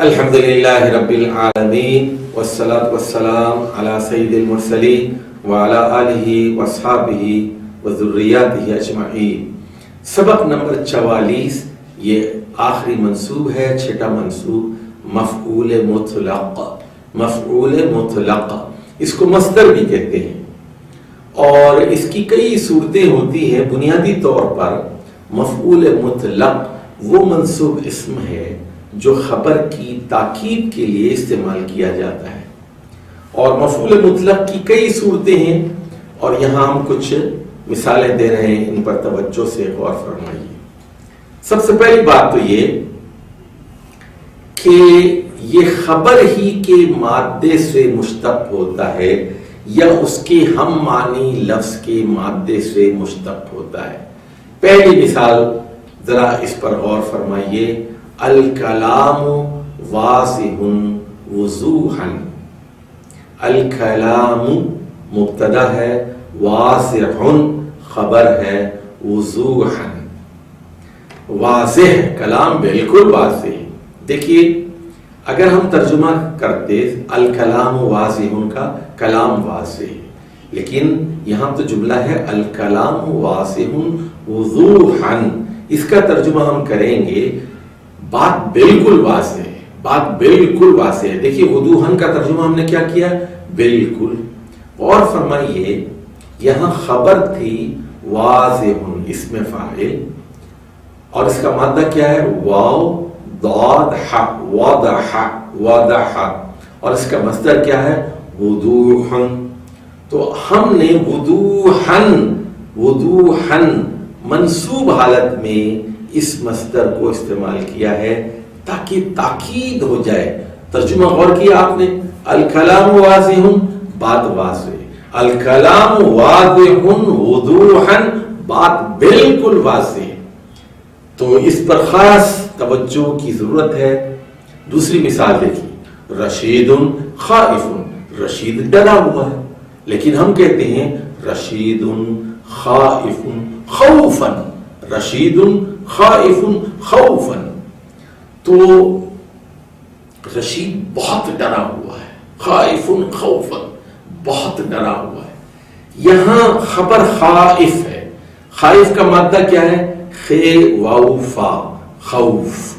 الحمد للہ رب العالمین والصلاة والسلام علی سید المرسلین وعلی آلہ واصحابہ وذریاتہ اجمعین۔ سبق نمبر 44، یہ آخری منصوب ہے، چھٹا منصوب مفعول مطلق۔ مفعول مطلق اس کو مصدر بھی کہتے ہیں اور اس کی کئی صورتیں ہوتی ہیں۔ بنیادی طور پر مفعول مطلق وہ منصوب اسم ہے جو خبر کی تاکید کے لیے استعمال کیا جاتا ہے، اور مفعول مطلق کی کئی صورتیں ہیں اور یہاں ہم کچھ مثالیں دے رہے ہیں، ان پر توجہ سے غور فرمائیے۔ سب سے پہلی بات تو یہ کہ یہ خبر ہی کے مادے سے مشتق ہوتا ہے یا اس کے ہم معنی لفظ کے مادے سے مشتق ہوتا ہے۔ پہلی مثال ذرا اس پر غور فرمائیے، الکلام واضح وضوحا۔ الکلام مبتدا ہے، واضح خبر ہے، وضوحا واضح، کلام بالکل واضح ہے۔ دیکھیے اگر ہم ترجمہ کرتے الکلام واضح کا، کلام واضح ہے، لیکن یہاں تو جملہ ہے الکلام واضح وضوحا، اس کا ترجمہ ہم کریں گے بات بالکل واضح ہے، بات بالکل واضح ہے۔ دیکھیے وضوحا کا ترجمہ ہم نے کیا کیا؟ بالکل۔ اور فرمائیے یہاں خبر تھی واضح، اسم فاعل، اور اس کا مادہ کیا ہے؟ واو ضاد ح، واضح واضح، اور اس کا مصدر کیا ہے؟ وضوحا۔ تو ہم نے وضوحا وضوحا منصوب حالت میں اس مصدر کو استعمال کیا ہے تاکہ تاکید ہو جائے۔ ترجمہ غور کیا آپ نے، الکلام واضح، بات واضح، الکلام واضح وضوحا، بات بالکل واضح۔ تو اس پر خاص توجہ کی ضرورت ہے۔ دوسری مثال دیکھیے، رشید خائف، رشید ڈرا ہوا ہے، لیکن ہم کہتے ہیں رشید خائف خوفا، رشید خائف خوفا، تو رشید بہت ڈرا ہوا ہے، خائف خوفا بہت ڈرا ہوا ہے۔ یہاں خبر خائف ہے، خائف کا مادہ کیا ہے؟ خے واو فا، خوف،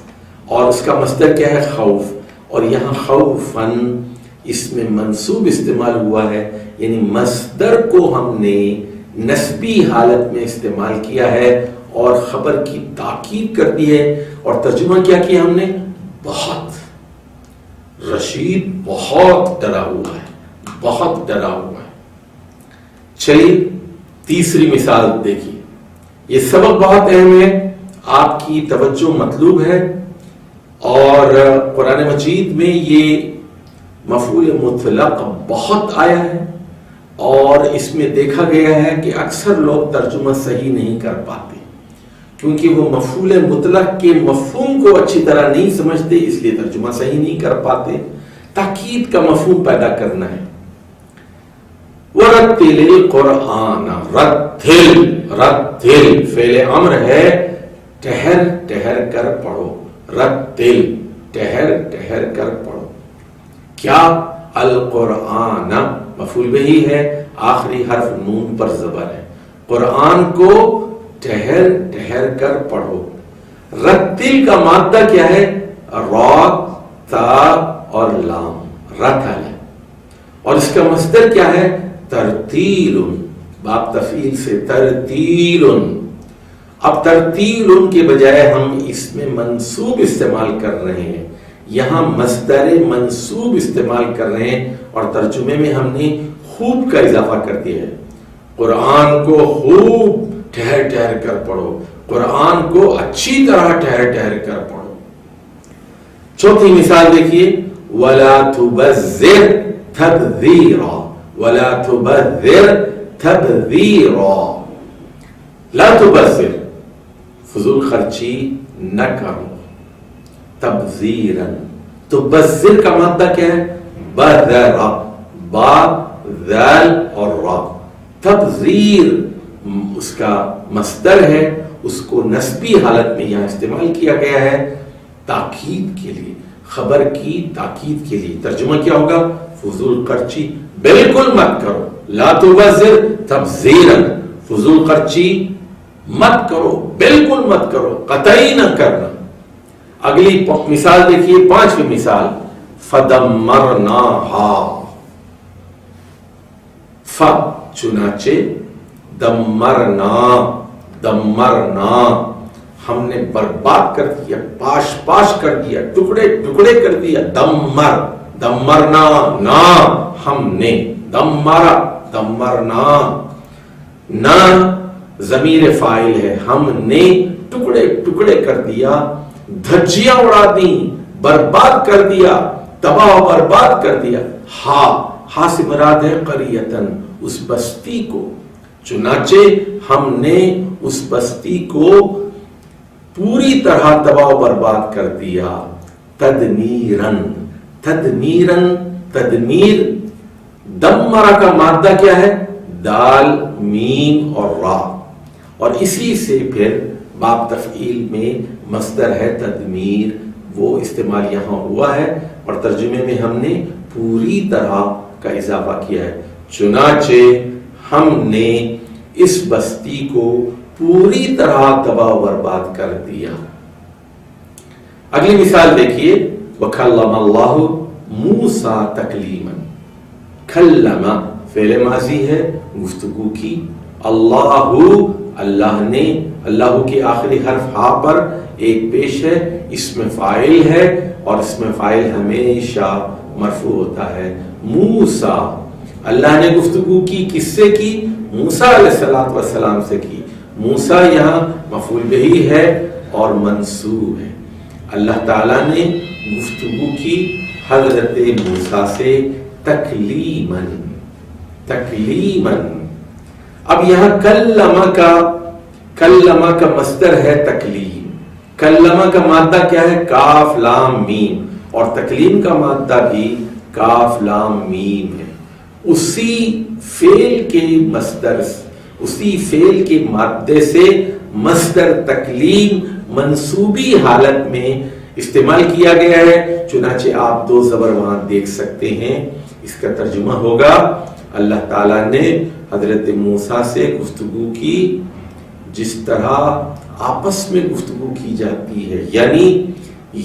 اور اس کا مصدر کیا ہے؟ خوف، اور یہاں خوفا اس میں منصوب استعمال ہوا ہے، یعنی مصدر کو ہم نے نسبی حالت میں استعمال کیا ہے اور خبر کی تاکید کر دی ہے، اور ترجمہ کیا کیا ہم نے؟ بہت، رشید بہت ڈرا ہوا ہے، بہت ڈرا ہوا ہے۔ چلیے تیسری مثال دیکھیے، یہ سبق بہت اہم ہے، آپ کی توجہ مطلوب ہے، اور قرآن مجید میں یہ مفعول مطلق بہت آیا ہے، اور اس میں دیکھا گیا ہے کہ اکثر لوگ ترجمہ صحیح نہیں کر پاتے کیونکہ وہ مفعول مطلق کے مفہوم کو اچھی طرح نہیں سمجھتے، اس لیے ترجمہ صحیح نہیں کر پاتے۔ تاکید کا مفہوم پیدا کرنا ہے۔ وَرَتِّلِ الْقُرْآنَ، رتل، رتل فعل امر ہے، ٹھہر ٹھہر کر پڑھو، رتل ٹھہر ٹھہر کر پڑھو۔ کیا؟ القرآن مفعول بہی ہے، آخری حرف نون پر زبر ہے، قرآن کو ٹھہر ٹھہر کر پڑھو۔ رتل کا مادہ کیا ہے؟ را، تا اور لام، رتل، اور اس کا مصدر کیا ہے؟ ترتیل، باب تفعیل سے ترتیل۔ اب ترتیل کے بجائے ہم اس میں منصوب استعمال کر رہے ہیں، یہاں مصدر منصوب استعمال کر رہے ہیں، اور ترجمے میں ہم نے خوب کا اضافہ کر دیا ہے۔ قرآن کو خوب ٹھہر ٹھہر کر پڑھو، قرآن کو اچھی طرح ٹھہر ٹھہر کر پڑھو۔ چوتھی مثال دیکھیے، وَلَا تُبَذِّرْ تَبْذِيرًا، وَلَا تُبَذِّرْ تَبْذِيرًا، لا تبذر، فضول خرچی نہ کرو، تبذیرًا، تبذر کا مادہ کیا ہے؟ بذر، با ذال اور را، تبذیر اس کا مصدر ہے، اس کو نسبی حالت میں یہاں استعمال کیا گیا ہے تاکید کے لیے۔ خبر کی تاکید کے لیے. ترجمہ کیا ہوگا؟ فضول خرچی بالکل مت کرو. لا تبذر تبذیرا، فضول خرچی مت کرو، بالکل مت کرو، قطعی نہ کرنا. اگلی مثال دیکھیے، 5ویں مثال، فدمرناها، چنانچہ، دمرنا ہم نے برباد کر دیا، پاش کر دیا، ٹکڑے ٹکڑے کر دیا. دمرنا نا ہم نے، دمرنا نا ضمیر فاعل ہے، ہم نے ٹکڑے ٹکڑے کر دیا، دھجیاں اڑا دیں، برباد کر دیا، تباہ و برباد کر دیا. ہا سے مراد ہے قریتن، اس بستی کو. چنانچہ ہم نے اس بستی کو پوری طرح تباہ و برباد کر دیا. تدمیرن، تدمیر. دمرہ کا مادہ کیا ہے؟ دال، میم اور را، اور اسی سے پھر باب تفعیل میں مصدر ہے تدمیر، وہ استعمال یہاں ہوا ہے، اور ترجمے میں ہم نے پوری طرح کا اضافہ کیا ہے. چنانچہ ہم نے اس بستی کو پوری طرح تباہ و برباد کر دیا. اگلی مثال دیکھیے، وَكَلَّمَ اللَّهُ مُوسَىٰ تَكْلِيمًا. کلم فعل ماضی ہے، گفتگو کی. اللہ نے، اللہ کے آخری حرف ہا پر ایک پیش ہے، اسم فاعل ہے، اور اسم فاعل ہمیشہ مرفوع ہوتا ہے. موسیٰ، اللہ نے گفتگو کی، کس سے کی؟ موسیٰ علیہ السلام سے کی. موسیٰ یہاں مفعول بہ ہے اور منصوب ہے. اللہ تعالیٰ نے گفتگو کی حضرت موسیٰ سے تکلیماً. اب یہاں کلمہ کا مصدر ہے تکلیم. کلمہ کا مادہ کیا ہے؟ کاف لام میم، اور تکلیم کا مادہ بھی کاف لام میم ہے. اسی فعل کے مادے سے مصدر تکلیم منصوبی حالت میں استعمال کیا گیا ہے. چنانچہ آپ 2 زبر وہاں دیکھ سکتے ہیں. اس کا ترجمہ ہوگا، اللہ تعالیٰ نے حضرت موسیٰ سے گفتگو کی جس طرح آپس میں گفتگو کی جاتی ہے، یعنی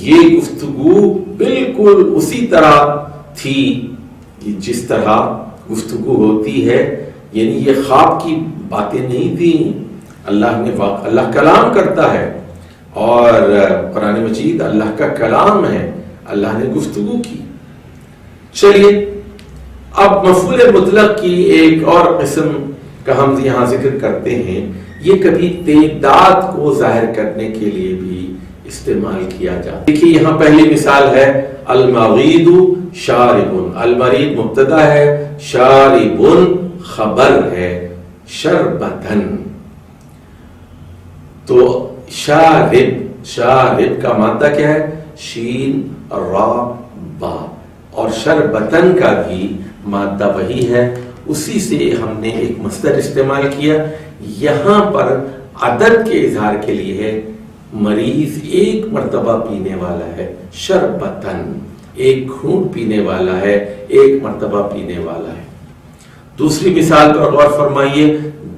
یہ گفتگو بالکل اسی طرح تھی جس طرح گفتگو ہوتی ہے. یعنی یہ خواب کی باتیں نہیں تھیں. اللہ کلام کرتا ہے، اور قرآن مجید اللہ کا کلام ہے. اللہ نے گفتگو کی. چلیے اب مفعول مطلق کی ایک اور قسم کا ہم یہاں ذکر کرتے ہیں. یہ کبھی تعداد کو ظاہر کرنے کے لیے بھی استعمال کیا جاتا ہے. دیکھیے یہاں پہلی مثال ہے، المرید شارب. المرید مبتدا ہے، شارب خبر ہے، شربتن. تو شارب کا مادہ کیا ہے؟ شین را با، اور شربتن کا بھی مادہ وہی ہے. اسی سے ہم نے ایک مصدر استعمال کیا. یہاں پر عدد کے اظہار کے لیے ہے، مریض ایک مرتبہ پینے والا ہے، شربتن ایک گھونٹ پینے والا ہے، ایک مرتبہ پینے والا ہے. دوسری مثال پر غور فرمائیے،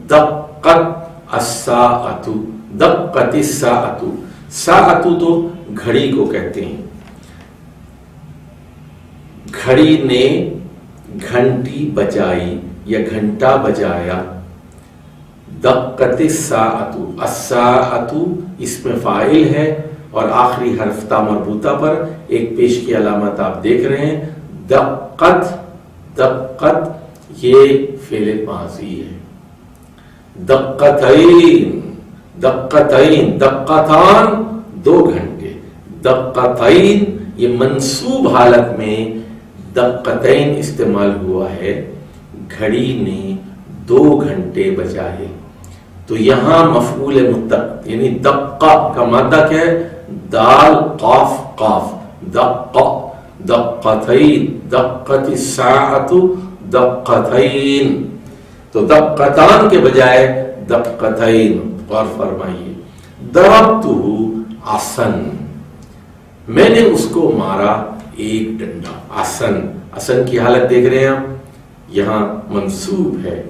دقت الساعۃ. دقت الساعۃ، ساعۃ تو گھڑی کو کہتے ہیں. گھڑی نے گھنٹی بجائی یا گھنٹا بجایا. دقت الساعۃ، الساعۃ اسم فاعل ہے، اور آخری حرف تا مربوطہ پر ایک پیش کی علامت آپ دیکھ رہے ہیں. دقت یہ فعل ماضی ہے. دقتین، دقتان 2 گھنٹے. دقتین یہ منصوب حالت میں دقتین استعمال ہوا ہے، گھڑی نے 2 گھنٹے بجائے. تو یہاں مفعول مطلق یعنی دقہ کا مادہ کیا ہے؟ دال قاف قاف، دقتین. دقت الساعۃ دقتین. تو دقتان کے بجائے دقتین. غور فرمائیے. ضربتہ عصا، میں نے اس کو مارا ایک ڈنڈا. اسن کی حالت دیکھ رہے ہیں ہم, یہاں منصوب ہے.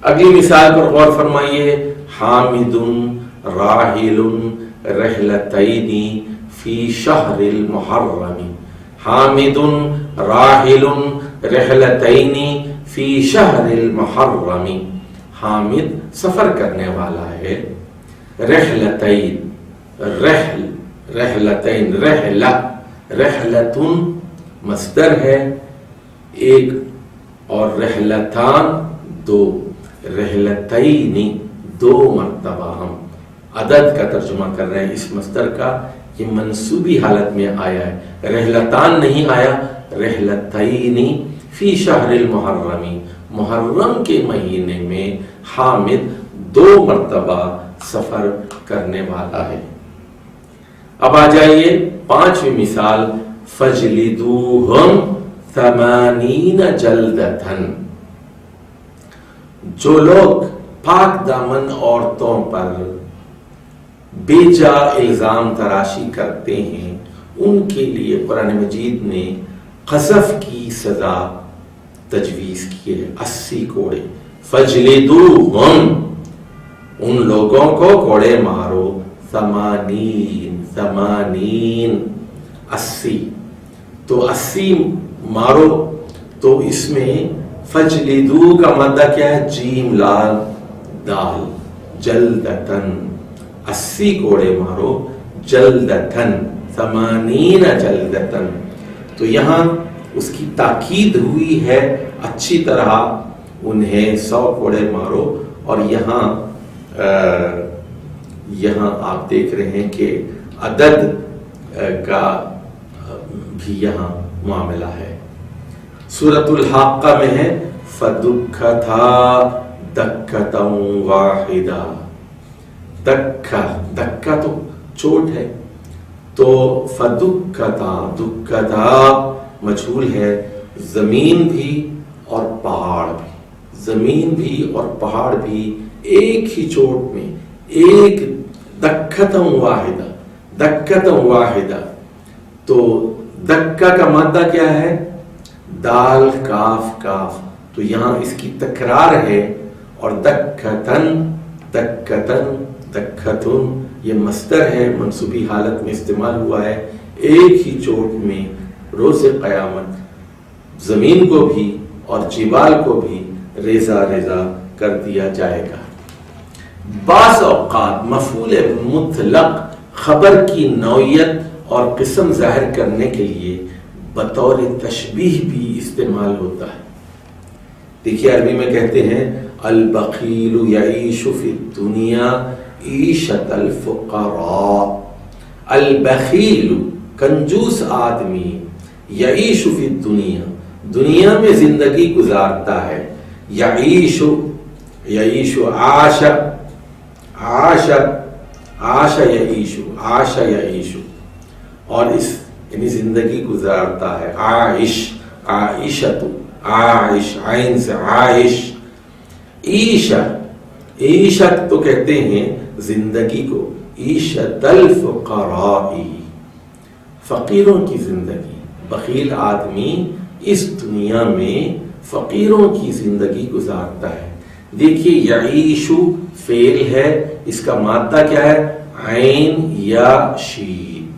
اگلی مثال پر غور فرمائیے. حامد راحل رحلتین فی شہر المحرم. حامد راحل رحلتین فی شہر المحرم. حامد سفر کرنے والا ہے. رحلتین, رحلتین رحلتن مصدر ہے ایک, اور رحلتان دو. رحلتین دو مرتبہ. ہم عدد کا ترجمہ کر رہے ہیں اس مصدر کا. یہ منصوبی حالت میں آیا ہے, رحلتان نہیں آیا. رحلتین فی شہر المحرم, محرم کے مہینے میں حامد دو مرتبہ سفر کرنے والا ہے. اب آ جائیے 5ویں مثال. فجلدوہم 80 جلدتن. جو لوگ پاک دامن عورتوں پر بے جا الزام تراشی کرتے ہیں ان کے لیے قرآن مجید نے قذف کی سزا تجویز کی ہے. 80 کوڑے. فجلدوہم, ان لوگوں کو کوڑے مارو. 80 تو 80 مارو. تو اس میں فجلدو کا مادہ کیا ہے؟ جیم لام دال. جلدتن 80 کوڑے مارو. جلدتن 80 جلدتن. تو یہاں اس کی تاکید ہوئی ہے اچھی طرح انہیں 100 کوڑے مارو. اور یہاں آپ دیکھ رہے ہیں کہ عدد کا بھی یہاں معاملہ ہے. سورۃ الحاقہ میں ہے فدکھتا دکھتا واحدہ. دکھا تو چوٹ ہے, تو فدکھتا, دکھتا مجھول ہے. زمین بھی اور پہاڑ بھی, زمین بھی اور پہاڑ بھی ایک ہی چوٹ میں, ایک دکھتا واحدہ. دکھتا واحدہ. تو دکھا کا مادہ کیا ہے؟ دال کاف کاف. تو یہاں اس کی تکرار ہے. اور دکھتن دکھتن دکھتن یہ مصدر ہے, منصوبی حالت میں استعمال ہوا ہے. ایک ہی چوٹ میں روز قیامت زمین کو بھی اور جبال کو بھی ریزہ ریزہ کر دیا جائے گا. بعض اوقات مفعول مطلق خبر کی نوعیت اور قسم ظاہر کرنے کے لیے بطور تشبیہ بھی استعمال ہوتا ہے. دیکھیے عربی میں کہتے ہیں البخیل یعیش فی الدنیا عیشت الفقراء. البخیل کنجوس آدمی, یعیش فی الدنیا دنیا میں زندگی گزارتا ہے. یعیش یعیش عاش عاش عاش یعیش عاش یعیش, اور اس یعنی زندگی گزارتا ہے. عائش عائشت عائش, عین سے عائش. عیشہ عیشت تو کہتے ہیں زندگی کو. عیشت الفقراء فقیروں کی زندگی. بخیل آدمی اس دنیا میں فقیروں کی زندگی گزارتا ہے. دیکھیے یعیشو فعل ہے, اس کا مادہ کیا ہے؟ عین یا شین.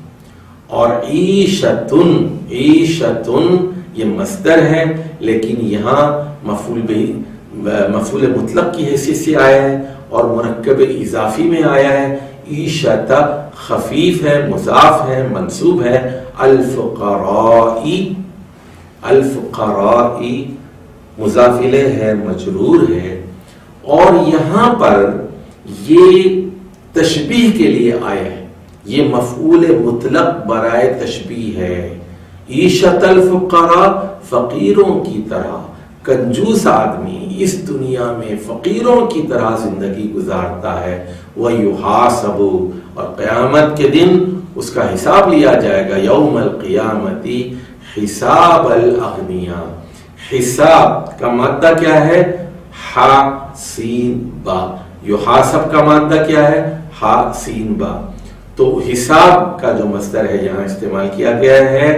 اور عیشتن, عیشتن یہ مصدر ہے, لیکن یہاں مفعول مطلق کی حیثیت سے آیا ہے اور مرکب اضافی میں آیا ہے. عیشت خفیف ہے, مضاف ہے, منصوب ہے. الفقراء, الفقراء مضاف الیہ ہے, مجرور ہے. اور یہاں پر یہ تشبیہ کے لیے آیا ہے, یہ مفعول مطلق برائے تشبیہ ہے. عیشت الفقراء فقیروں کی طرح, کنجوس آدمی اس دنیا میں فقیروں کی طرح زندگی گزارتا ہے. وَيُحَاسَبُ اور قیامت کے دن اس کا حساب لیا جائے گا. یوم القیامت حساب الاغنیاء. حساب کا مادہ کیا ہے؟ ہا سین با. یحاسب کا مادہ کیا ہے؟ ہا سین با. تو حساب کا جو مصدر ہے یہاں استعمال کیا گیا ہے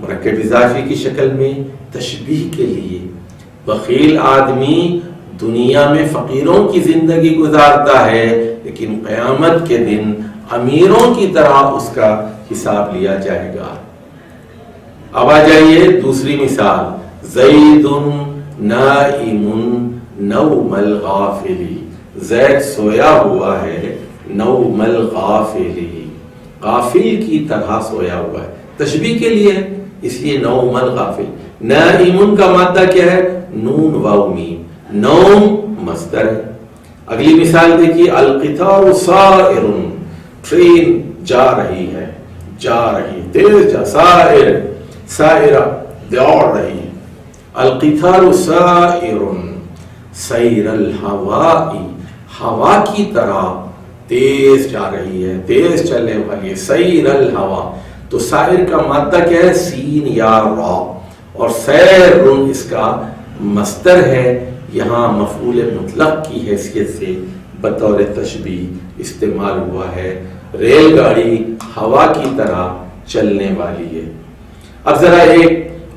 مرکب اضافی کی شکل میں تشبیہ کے لیے. بخیل آدمی دنیا میں فقیروں کی زندگی گزارتا ہے لیکن قیامت کے دن امیروں کی طرح اس کا حساب لیا جائے گا. اب آ جائیے دوسری مثال. زید نائم نوم الغافلی. زید سویا ہوا ہے نوم الغافلی، غافل کی طرح سویا ہوا ہے. تشبیہ کے لیے اس لیے نوم الغافل. نائم کا مادہ کیا ہے؟ نون واو میم. نوم مصدر ہے. اگلی مثال دیکھیے. القطار سائر. ٹرین جا رہی ہے، جا رہی تیز جا. سائر سائرہ دوڑ رہی ہے. القطار سائر سیر الہواء. ہوا کی طرح تیز جا رہی ہے، تیز چلنے والی ہے. سیر الہوا. تو سائر کا مادہ کیا ہے؟ سین یا را. اور سیر اس کا مصدر ہے. یہاں مفعول مطلق کی حیثیت سے بطور تشبیہ استعمال ہوا ہے. ریل گاڑی ہوا کی طرح چلنے والی ہے. اب ذرا ایک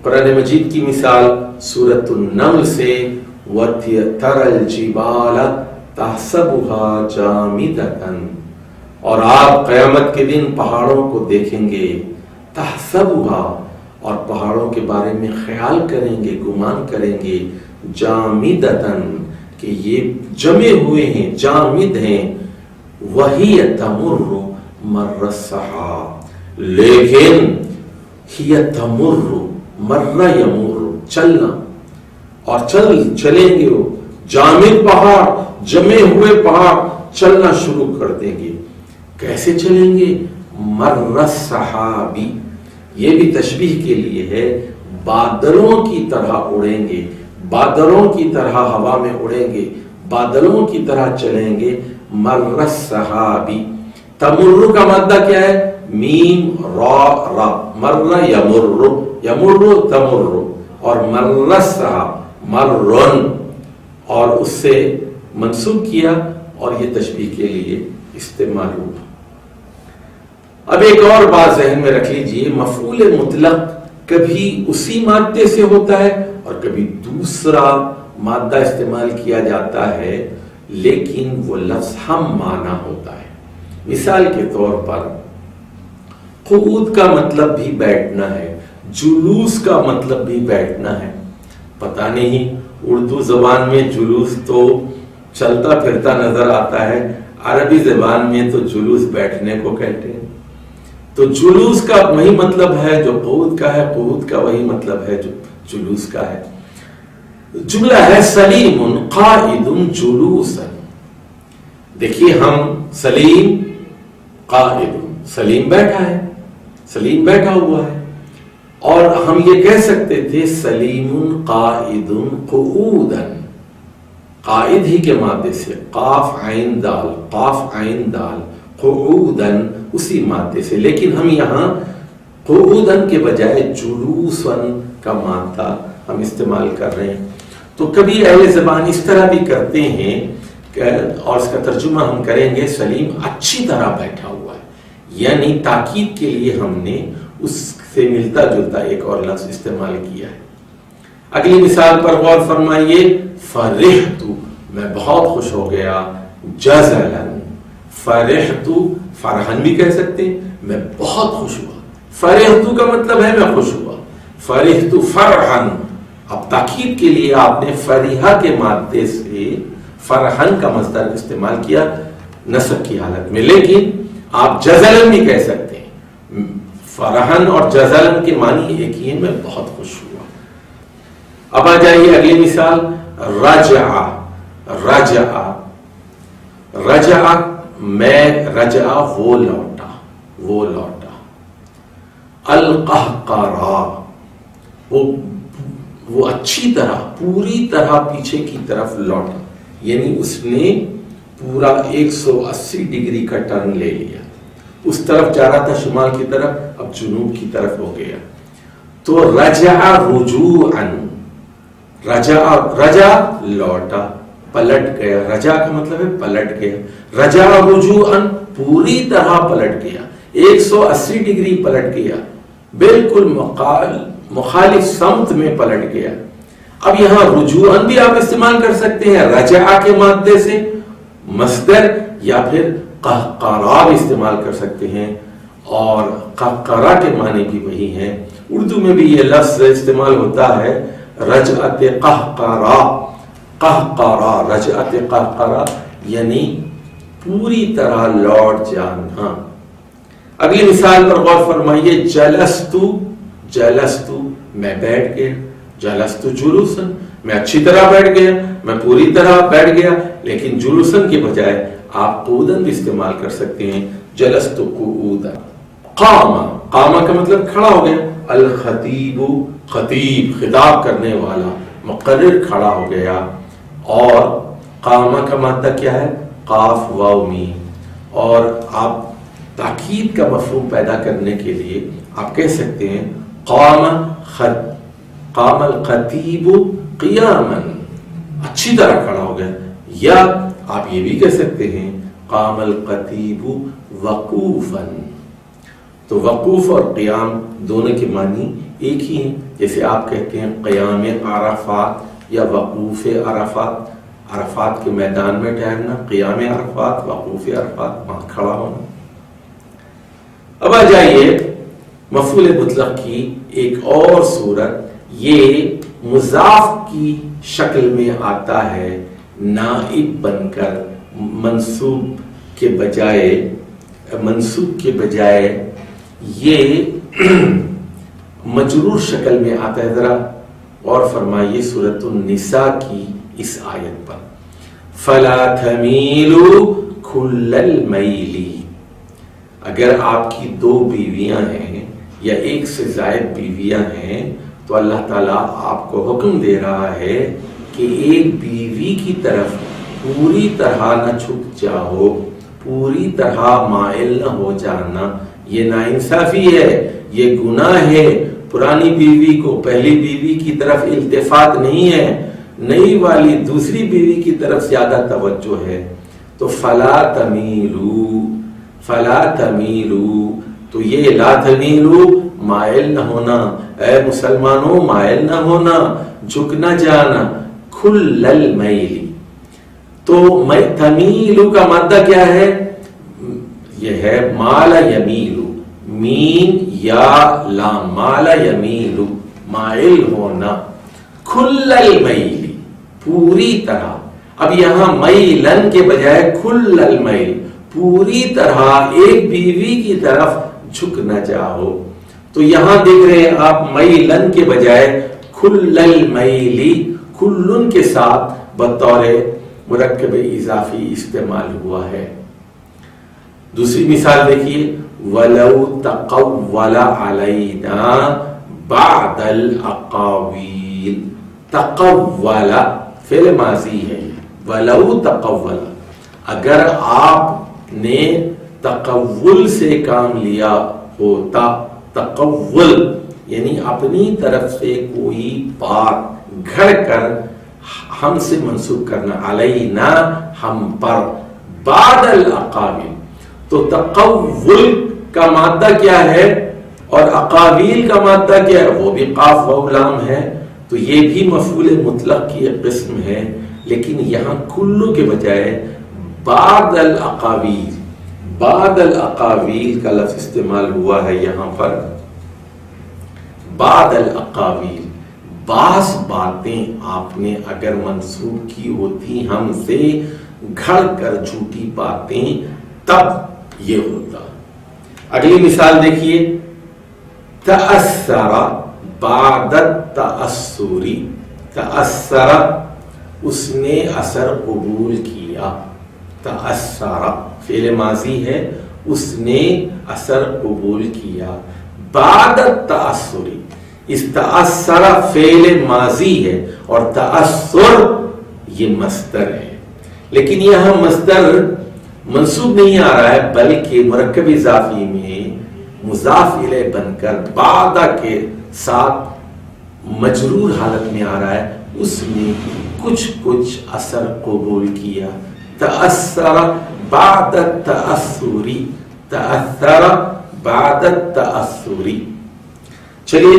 قرآن مجید کی مثال سورۃ النمل سے. وَتَرَى الْجِبَالَ تَحْسَبُهَا جَامِدَةً. اور آپ قیامت کے دن پہاڑوں کو دیکھیں گے. تَحْسَبُهَا. اور پہاڑوں کے بارے میں خیال کریں گے، گمان کریں گے. جامدتن کہ یہ جمے ہوئے ہیں، جامد ہیں. وہی تمر مر السحاب. لیکن ہی تمر مر یمر چلنا، اور چلیں گے وہ جامد پہاڑ، جمے ہوئے پہاڑ چلنا شروع کر دیں گے. کیسے چلیں گے؟ مر السحابی. یہ بھی تشبیہ کے لیے ہے. بادلوں کی طرح اڑیں گے، بادلوں کی طرح ہوا میں اڑیں گے، بادلوں کی طرح چلیں گے. مر السحابی. تمر کا مادہ کیا ہے؟ میم را را. مر یمر، یمر تمر. اور مر السحاب مرن، اور اس سے منسوب کیا اور یہ تشبیہ کے لیے استعمال ہوا. اب ایک اور بات ذہن میں رکھ لیجئے. مفعول مطلق کبھی اسی مادے سے ہوتا ہے اور کبھی دوسرا مادہ استعمال کیا جاتا ہے، لیکن وہ لفظ ہم معنی ہوتا ہے. مثال کے طور پر قعود کا مطلب بھی بیٹھنا ہے، جلوس کا مطلب بھی بیٹھنا ہے. پتہ نہیں اردو زبان میں جلوس تو چلتا پھرتا نظر آتا ہے، عربی زبان میں تو جلوس بیٹھنے کو کہتے ہیں. تو جلوس کا وہی مطلب ہے جو قعود کا ہے، قعود کا وہی مطلب ہے جو جلوس کا ہے. جملہ ہے سلیم قائد جلوسا. دیکھیے ہم سلیم قائد، سلیم بیٹھا ہے، سلیم بیٹھا ہوا ہے. اور ہم یہ کہہ سکتے تھے سلیم قائد قعودا. قائد ہی کے مادے سے قاف عین دال، قاف عین دال، قعودن اسی مادے سے. لیکن ہم یہاں قعودن کے بجائے جلوسن کا مادہ ہم استعمال کر رہے ہیں. تو کبھی اہل زبان اس طرح بھی کرتے ہیں اور اس کا ترجمہ ہم کریں گے سلیم اچھی طرح بیٹھا ہوا ہے. یعنی تاکید کے لیے ہم نے اس سے ملتا جلتا ایک اور لفظ استعمال کیا ہے. اگلی مثال پر غور فرمائیے. فرحت، میں بہت خوش ہو گیا. جزلا، فرحت فرحن بھی کہہ سکتے ہیں، میں بہت خوش ہوا. فرحت کا مطلب ہے میں خوش ہوا. فرحت فرحن. اب تاکید کے لیے آپ نے فریحہ کے مادے سے فرحن کا مصدر استعمال کیا نصب کی حالت میں، لیکن آپ جزلن بھی کہہ سکتے ہیں. فرحن اور جزلن کے معنی ایک ہی ہے، میں بہت خوش ہوا. اب آ جائیے اگلی مثال. رجع، رجع، رجع میں رجع وہ لوٹا، وہ لوٹا. القہقرا، وہ اچھی طرح پوری طرح پیچھے کی طرف لوٹا. یعنی اس نے پورا 180 ڈگری کا ٹرن لے لیا. اس طرف جا رہا تھا شمال کی طرف، اب جنوب کی طرف ہو گیا. تو رجع رجوعا، رجع، رجع لوٹا، پلٹ گیا. رجع کا مطلب ہے پلٹ گیا. رجع رجوعا پوری طرح پلٹ گیا، 180 ڈگری پلٹ گیا، بالکل مخالف سمت میں پلٹ گیا۔ اب یہاں رجوعاً بھی آپ استعمال کر سکتے ہیں رجع کے مادے سے مصدر، یا پھر قہقرا بھی استعمال کر سکتے ہیں، اور قہقرا کے معنی بھی وہی ہیں۔ اردو میں بھی یہ لفظ استعمال ہوتا ہے رجعت قہقرا، قہقرا، رجعت قہقرا یعنی پوری طرح لوٹ جانا۔ اگلی مثال پر غور فرمائیے، جلستو، جلستو میں بیٹھ گیا، جلستو جلوسن میں اچھی طرح بیٹھ گیا، میں پوری طرح بیٹھ گیا، لیکن جلوسن کے بجائے آپ قعودن بھی استعمال کر سکتے ہیں، جلستو قعودا۔ قام، قام کا مطلب کھڑا ہو گیا، الخطیب، خطیب خطاب کرنے والا مقرر کھڑا ہو گیا، اور قام کا مادہ کیا ہے؟ قاف واو میم، اور آپ تاکید کا مفہوم پیدا کرنے کے لیے آپ کہہ سکتے ہیں قام الخطیب قیاما، اچھی طرح کھڑا ہو گیا، یا آپ یہ بھی کہہ سکتے ہیں قام الخطیب وقوفا۔ تو وقوف اور قیام دونوں کے معنی ایک ہی ہیں، جیسے آپ کہتے ہیں قیام عرفات یا وقوف عرفات، عرفات کے میدان میں ٹھہرنا، قیام عرفات، وقوف عرفات وہاں کھڑا ہونا۔ اب آ جائیے مفعول مطلق کی ایک اور صورت، یہ مضاف کی شکل میں آتا ہے، نائب بن کر منصوب کے بجائے یہ مجرور شکل میں آتا ہے۔ ذرا اور فرمائیے سورۃ النساء کی اس آیت پر، فَلَا تَمِيلُوا كُلَّ الْمَيْلِ، اگر آپ کی 2 بیویاں ہیں یا ایک سے زائد بیویاں ہیں تو اللہ تعالیٰ آپ کو حکم دے رہا ہے کہ ایک بیوی کی طرف پوری طرح نہ جھک جاؤ، پوری طرح مائل نہ ہو جانا۔ یہ ناانصافی ہے، یہ گناہ ہے۔ پرانی بیوی کو پہلی بیوی کی طرف التفات نہیں ہے، نئی والی دوسری بیوی کی طرف زیادہ توجہ ہے۔ تو فلا تمیلو، فلا تمیلو، تو یہ لا تمیلو مائل نہ ہونا، اے مسلمانوں مائل نہ ہونا، جھک نہ جانا، کھل المیل۔ تو تمیلو کا مادہ کیا ہے؟ یہ ہے مالا یمیلو، مین یا لام، مالا یمیلو مائل ہونا، کھل المیل پوری طرح۔ اب یہاں میلن کے بجائے کھل المیل، پوری طرح ایک بیوی کی طرف جھک نہ جاؤ۔ تو یہاں دیکھ رہے ہیں آپ میلن کے بجائے کھل المیلی، کھلن کے ساتھ بطور مرکب اضافی استعمال ہوا ہے۔ دوسری مثال دیکھیے، وَلَوْ تَقَوَّلَ عَلَيْنَا بَعْدَ الْأَقَاوِيلِ، تقول فعل ماضی ہے، وَلَوْ تَقَوَّلَ، اگر آپ نے تقول سے کام لیا ہوتا، تقول یعنی اپنی طرف سے کوئی بات گھڑ کر ہم سے منسوب کرنا، علینا ہم پر، بعد الاقاویل، تو تقول کا مادہ کیا ہے اور اقاویل کا مادہ کیا ہے؟ وہ بھی قاف و لام ہے، تو یہ بھی مفعول مطلق کی ایک قسم ہے، لیکن یہاں کلو کے بجائے بعد الاقاویل، بعد الاقاویل کا لفظ استعمال ہوا ہے یہاں پر۔ بعد الاقاویل، بعض باتیں آپ نے اگر منسوب کی ہوتی ہم سے گھڑ کر جھوٹی باتیں، تب یہ ہوتا۔ اگلی مثال دیکھیے، تأثر بعد التأثر، تأثر اس نے اثر قبول کیا، تأثر فعل ماضی ہے، اس نے اثر قبول کیا، بعد التأثر، اس تأثر فعل ماضی ہے اور تأثر یہ مصدر ہے، لیکن یہاں مصدر منصوب نہیں آ رہا ہے بلکہ مرکب اضافی میں مضاف الیہ بن کر بعد کے ساتھ مجرور حالت میں آ رہا ہے، اس نے کچھ اثر قبول کیا۔ تأثر بعد التأثر، تأثر بعد التأثر۔ چلیے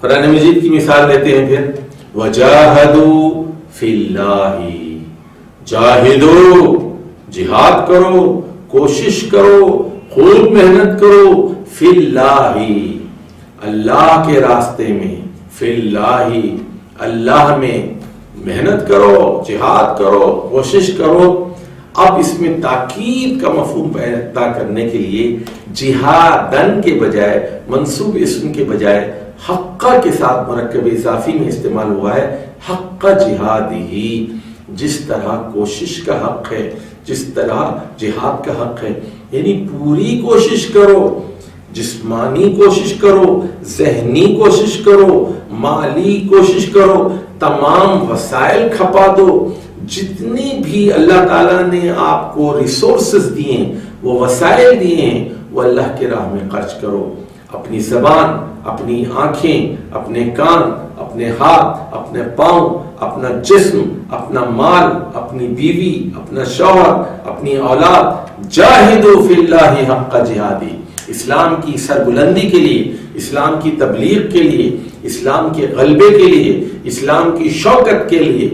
قرآن مجید کی مثال لیتے ہیں پھر، وجاہدوا فی اللہ، جاہدو جہاد کرو، کوشش کرو، خوب محنت کرو، فی اللہ اللہ کے راستے میں، فی اللہ اللہ میں محنت کرو، جہاد کرو، کوشش کرو۔ اب اس میں تاکید کا مفہوم پیدا کرنے کے لیے جہادن کے بجائے، منصوب اسم کے بجائے حقہ کے ساتھ مرکب اضافی میں استعمال ہوا ہے، حق جہادی، جس طرح کوشش کا حق ہے، جس طرح جہاد کا حق ہے، یعنی پوری کوشش کرو، جسمانی کوشش کرو، ذہنی کوشش کرو، مالی کوشش کرو، تمام وسائل کھپا دو، جتنی بھی اللہ تعالیٰ نے آپ کو ریسورسز دیے ہیں، وہ وسائل دیے ہیں، وہ اللہ کے راہ میں خرچ کرو۔ اپنی زبان، اپنی آنکھیں، اپنے کان، اپنے ہاتھ، اپنے پاؤں، اپنا جسم، اپنا مال، اپنی بیوی، اپنا شوہر، اپنی اولاد، جاہدوا فی اللہ حق جہادی، اسلام کی سربلندی کے لیے، اسلام کی تبلیغ کے لیے، اسلام کے غلبے کے لیے، اسلام کی شوکت کے لیے،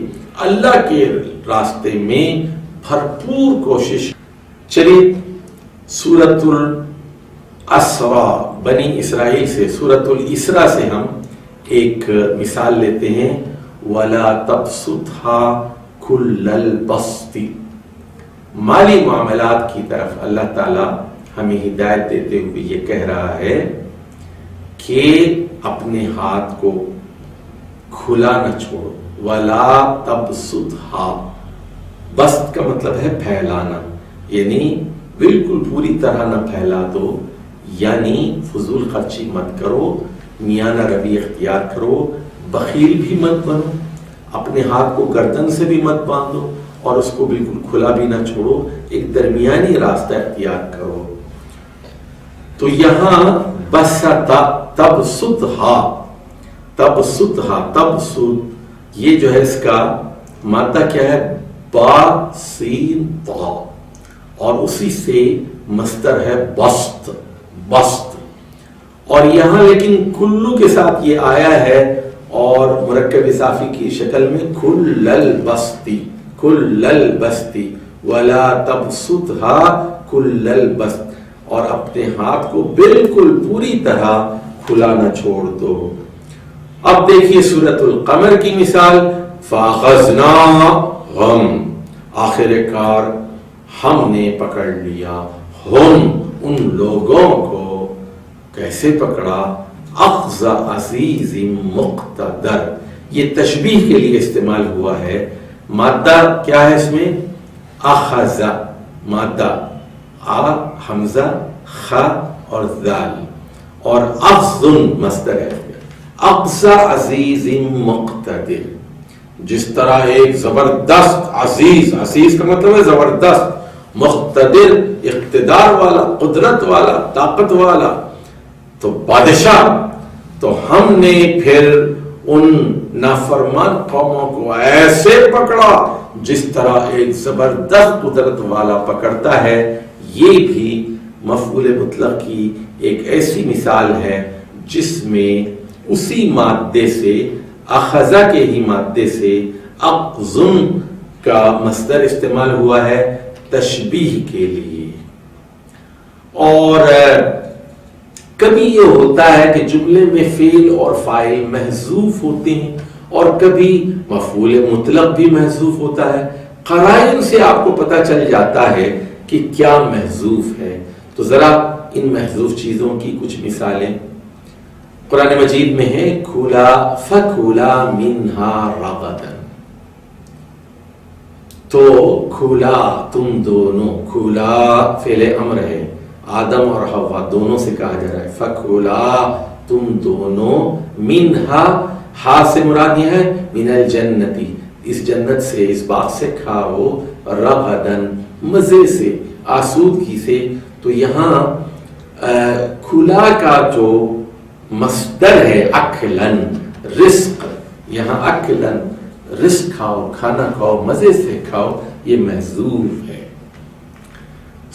اللہ کے راستے میں بھرپور کوشش۔ چلیے سورۃ الاسراء، بنی اسرائیل سے، سورۃ الاسراء سے ہم ایک مثال لیتے ہیں، وَلَا تَبْسُطْهَا كُلَّ الْبَسْطِ۔ مالی معاملات کی طرف اللہ تعالیٰ ہمیں ہدایت دیتے ہوئے یہ کہہ رہا ہے کہ اپنے ہاتھ کو کھلا نہ چھوڑو، وَلَا تَبْسُطْهَا، بسط کا مطلب ہے پھیلانا، یعنی بالکل پوری طرح نہ پھیلا دو، یعنی فضول خرچی مت کرو، میانہ روی اختیار کرو، بخیل بھی مت بنو، اپنے ہاتھ کو گردن سے بھی مت باندھو اور اس کو بالکل کھلا بھی نہ چھوڑو، ایک درمیانی راستہ اختیار کرو۔ تو یہاں بسط، تبسطھا، تبسطھا، تبسط، یہ جو ہے اس کا مادہ کیا ہے؟ با سین طا، اور اسی سے مصدر ہے بسط، بسط، اور یہاں لیکن کلو کے ساتھ یہ آیا ہے اور مرکب اضافی کی شکل میں کل البسطی، کل البسطی، ولا تبسطها کل البسط، اور اپنے ہاتھ کو بالکل پوری طرح کھلا نہ چھوڑ دو۔ اب دیکھیے سورۃ القمر کی مثال، فَأَخَذْنَاهُمْ، آخر کار ہم نے پکڑ لیا، ہم ان لوگوں کو، کیسے پکڑا؟ اخذ عزیز مقتدر، یہ تشبیہ کے لیے استعمال ہوا ہے، مادہ کیا ہے اس میں؟ اخذ، مادہ آ، حمزہ، خ اور ذال، اور اخذ مصدر ہے، اخذ عزیز مقتدر، جس طرح ایک زبردست عزیز، عزیز کا مطلب ہے زبردست، مقتدر اقتدار والا، قدرت والا، طاقت والا، تو بادشاہ، تو ہم نے پھر ان نافرمان قوموں کو ایسے پکڑا جس طرح ایک زبردست قدرت والا پکڑتا ہے۔ یہ بھی مفعول مطلق کی ایک ایسی مثال ہے جس میں اسی مادے سے، اخذہ کے ہی مادے سے اخذن کا مصدر استعمال ہوا ہے تشبیہ کے لیے۔ اور کبھی یہ ہوتا ہے کہ جملے میں فعل اور فاعل محذوف ہوتے ہیں، اور کبھی مفعول مطلق بھی محذوف ہوتا ہے۔ قرائن سے آپ کو پتہ چل جاتا ہے کہ کیا محذوف ہے۔ تو ذرا ان محذوف چیزوں کی کچھ مثالیں قرآن مجید میں ہیں، کھلا فکھلا منہا رغدن، تو کھلا تم دونوں، کھلا فعل امر ہے، آدم اور حوا دونوں سے کہا جا رہا ہے، فکھلا تم دونوں، منہا، ہا سے مراد یہ ہے من الجنتی، اس جنت سے، اس باغ سے کھاؤ، رغدن مزے سے، آسودگی سے۔ تو یہاں کھلا کا جو مصدر ہے اکلن، رزق، یہاں اکلن رزق کھاؤ، کھانا کھاؤ، مزے سے کھاؤ، یہ محذوف ہے۔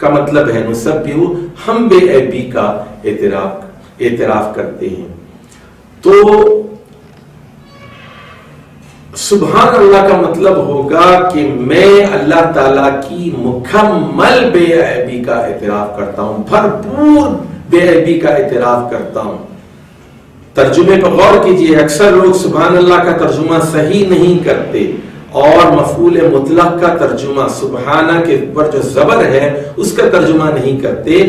کا مطلب ہے نسبح، ہم بے عیبی کا اعتراف کرتے ہیں۔ تو سبحان اللہ کا مطلب ہوگا کہ میں اللہ تعالیٰ کی مکمل بے عیبی کا اعتراف کرتا ہوں، بھرپور بے عیبی کا اعتراف کرتا ہوں۔ ترجمے پر غور کیجئے، اکثر لوگ سبحان اللہ کا ترجمہ صحیح نہیں کرتے اور مفعول مطلق کا ترجمہ سبحانہ کے اوپر جو زبر ہے اس کا ترجمہ نہیں کرتے،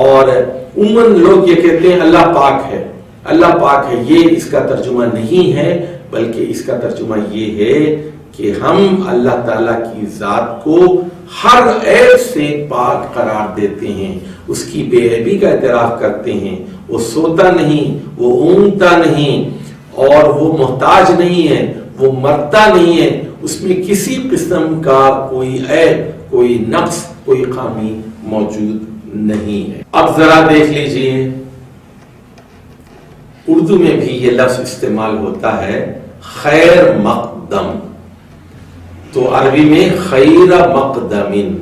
اور عموماً لوگ یہ کہتے ہیں اللہ پاک ہے، اللہ پاک ہے۔ یہ اس کا ترجمہ نہیں ہے، بلکہ اس کا ترجمہ یہ ہے کہ ہم اللہ تعالیٰ کی ذات کو ہر عیب سے پاک قرار دیتے ہیں، اس کی بے عیبی کا اعتراف کرتے ہیں۔ وہ سوتا نہیں، وہ اونگتا نہیں، اور وہ محتاج نہیں ہے، وہ مرتا نہیں ہے، اس میں کسی قسم کا کوئی عیب، کوئی نقص، کوئی خامی موجود نہیں ہے۔ اب ذرا دیکھ لیجئے، اردو میں بھی یہ لفظ استعمال ہوتا ہے خیر مقدم، تو عربی میں خیر مقدمن،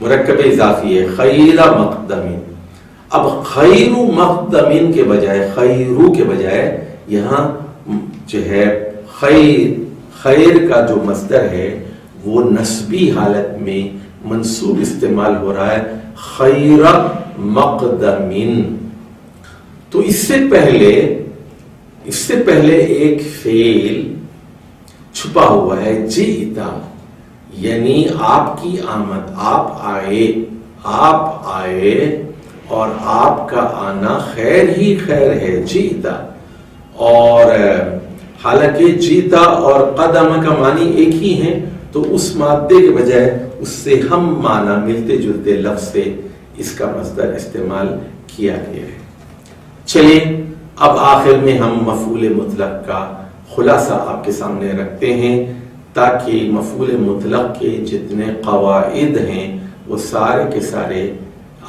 مرکب اضافی ہے خیر مقدمن۔ اب خیر مقدمن کے بجائے، خیرو کے بجائے یہاں جو ہے خیر کا جو مصدر ہے وہ نسبی حالت میں منصوب استعمال ہو رہا ہے، خیر مقدمن۔ تو اس سے پہلے ایک فعل چھپا ہوا ہے، جئتا، یعنی آپ کی آمد، آپ آئے اور آپ کا آنا خیر ہی خیر ہے، جئتا۔ اور حالانکہ جیتا اور قدم کا معنی ایک ہی ہیں، تو اس مادے کے بجائے اس سے ہم معنی ملتے جلتے لفظ سے اس کا مصدر استعمال کیا گیا ہے۔ چلیے اب آخر میں ہم مفعول مطلق کا خلاصہ آپ کے سامنے رکھتے ہیں، تاکہ مفعول مطلق کے جتنے قواعد ہیں وہ سارے کے سارے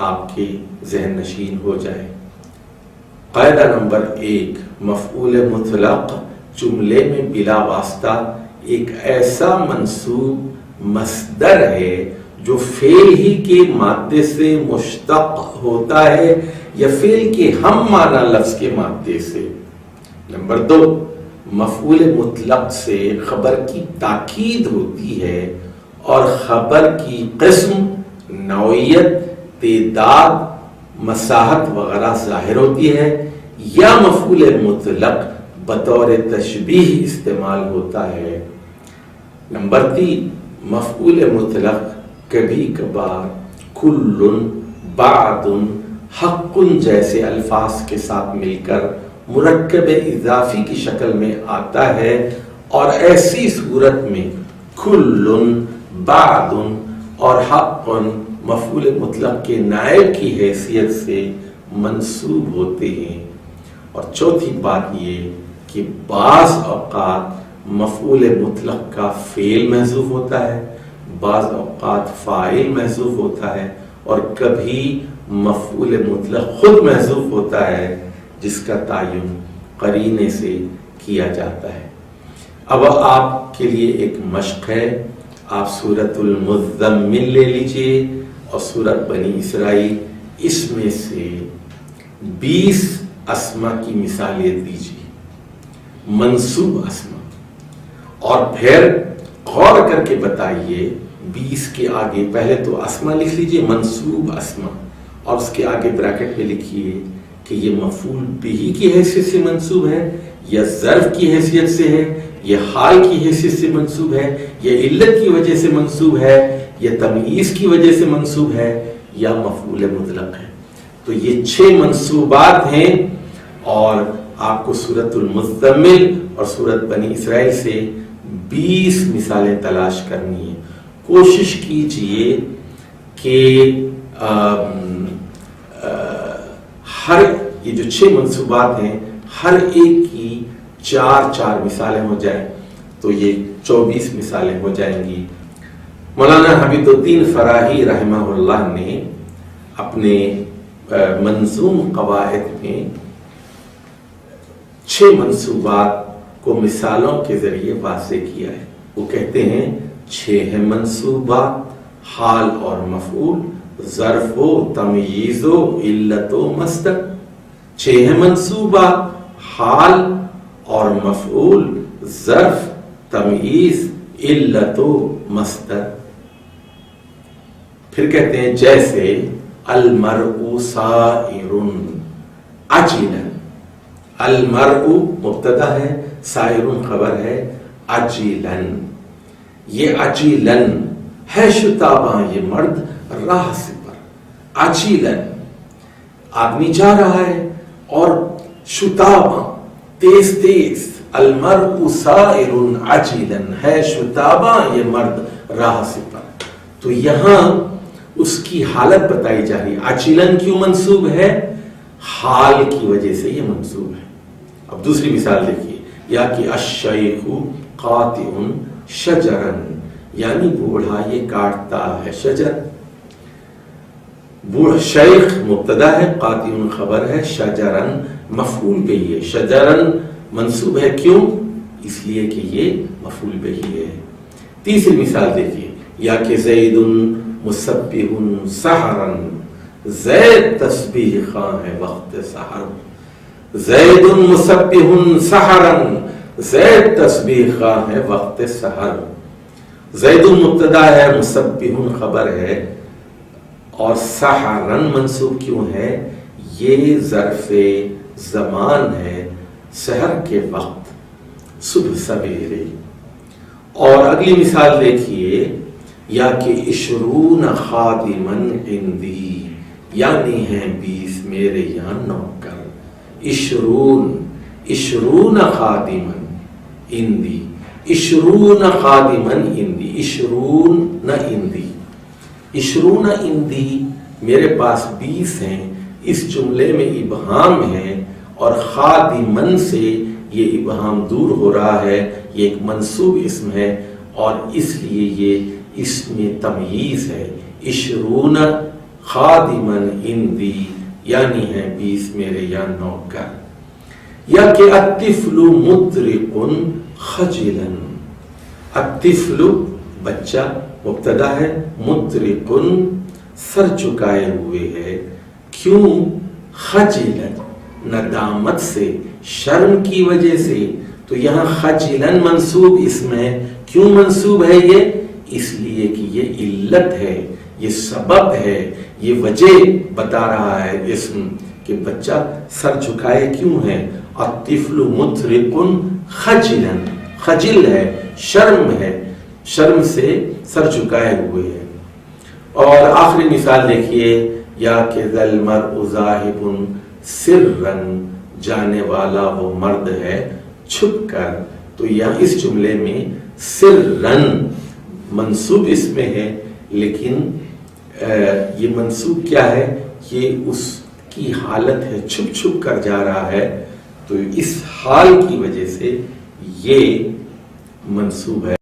آپ کے ذہن نشین ہو جائیں۔ قاعدہ نمبر 1، مفعول مطلق جملے میں بلا واسطہ ایک ایسا منصوب مصدر ہے جو فعل ہی کے مادے سے مشتق ہوتا ہے یا فعل کے ہم معنی لفظ کے مادے سے۔ نمبر 2، مفعول مطلق سے خبر کی تاکید ہوتی ہے اور خبر کی قسم، نوعیت، تعداد، مساحت وغیرہ ظاہر ہوتی ہے، یا مفعول مطلق بطور تشبیہ استعمال ہوتا ہے۔ نمبر 3، مفعول مطلق کبھی کبھار کل، بعد، حق جیسے الفاظ کے ساتھ مل کر مرکب اضافی کی شکل میں آتا ہے، اور ایسی صورت میں کل، بعد اور حق مفعول مطلق کے نائب کی حیثیت سے منصوب ہوتے ہیں۔ اور چوتھی بات یہ کہ بعض اوقات مفعول مطلق کا فعل محذوف ہوتا ہے، بعض اوقات فاعل محذوف ہوتا ہے، اور کبھی مفعول مطلق خود محذوف ہوتا ہے جس کا تعین قرینے سے کیا جاتا ہے۔ اب آپ کے لیے ایک مشق ہے، آپ سورۃ المزمل لے لیجئے اور سورۃ بنی اسرائیل، اس میں سے 20 اسما کی مثالیں دیجیے، منصوب اسما، اور پھر غور کر کے بتائیے 20 کے آگے پہلے تو اسما لکھ لیجئے، منصوب اسما، اور اس کے آگے بریکٹ میں لکھیے کہ یہ مفعول بہ کی حیثیت سے منصوب ہے، یا ظرف کی حیثیت سے ہے، یا حال کی حیثیت سے منصوب ہے، یا علت کی وجہ سے منصوب ہے، یا تمییز کی وجہ سے منصوب ہے، یا مفعول مطلق ہے۔ تو یہ 6 منصوبات ہیں، اور آپ کو سورۃ المزمل اور سورۃ بنی اسرائیل سے 20 مثالیں تلاش کرنی ہیں۔ کوشش کیجئے کہ ہر یہ جو 6 منصوبات ہیں ہر ایک کی 4 مثالیں ہو جائیں تو یہ 24 مثالیں ہو جائیں گی۔ مولانا حمید الدین فراہی رحمہ اللہ نے اپنے منظوم قواعد میں 6 منصوبات کو مثالوں کے ذریعے واضح کیا ہے۔ وہ کہتے ہیں 6 ہیں منصوبات، حال اور مفعول، ظرف و تمییز و علت و مصدر. 6 ہے منصوبہ، حال اور مفعول، ظرف، تمییز، علت و مصدر. پھر کہتے ہیں جیسے المرء سائر عجلا. المرء مبتدا ہے، سائر خبر ہے، عجلا یہ عجلا ہے شتاباں یہ مرد راہ سے پر. عجلا آدمی جا رہا ہے اور شتاباں تیز تیز. المرء سائر عجلا ہے شتاباں یہ مرد راہ سے پر. تو یہاں اس کی حالت بتائی جا رہی ہے. عجلن کیوں منصوب ہے؟ حال کی وجہ سے یہ منصوب ہے. اب دوسری مثال دیکھیے، یا کہ الشیخ قاطع شجرا، یعنی بوڑھا یہ کاٹتا ہے شجر. بوڑھا شیخ مبتدا ہے، قاطع خبر ہے، شجرا مفعول بہ ہے. شجرا منصوب ہے کیوں؟ اس لیے کہ یہ مفعول بہ ہے. تیسری مثال دیکھیے، یا کہ زید مسبح سحرا، زید تسبیح خواں ہے وقت سحر. زید مسبح سحرا، زید تسبیح خواں ہے وقت سحر. زید مبتدا ہے، مسبح خبر ہے، اور سحرا منصوب کیوں ہے؟ یہ ظرف زمان ہے، سحر کے وقت، صبح سویرے. اور اگلی مثال دیکھیے، یا کہ 20 خادمن عندی، یعنی ہیں 20 میرے یہاں نوکر. 20 خادمن عندی، 20 خادمن عندی، 20 عندی، 20 عندی میرے پاس 20 ہیں. اس جملے میں ابہام ہے اور خادمن سے یہ ابہام دور ہو رہا ہے. یہ ایک منصوب اسم ہے اور اس لیے یہ اسم تمییز ہے. 20 خادمن عندی یعنی ہیں 20 میرے یا نوکر. یا کہ الطفل مطرق خجلا، الطفل بچہ مبتدا ہے، مطرق سر چکائے ہوئے ہے. کیوں؟ خجلا ندامت سے، شرم کی وجہ سے. تو یہاں خجلن منصوب اسم ہے. کیوں منصوب ہے یہ؟ اس لیے کہ یہ علت ہے، یہ سبب ہے، یہ وجہ بتا رہا ہے اسم کہ بچہ سر جھکائے کیوں ہے. الطفل مطرق خجلا، خجل ہے، شرم ہے، شرم سے سر جھکائے ہوئے ہے. اور آخری مثال دیکھیے، یا کہ ذا المرء ذاہب سرا، جانے والا وہ مرد ہے چھپ کر. تو یہاں اس جملے میں سرن منصوب اس میں ہے، لیکن یہ منصوب کیا ہے؟ یہ اس کی حالت ہے، چھپ چھپ کر جا رہا ہے. تو اس حال کی وجہ سے یہ منصوب ہے.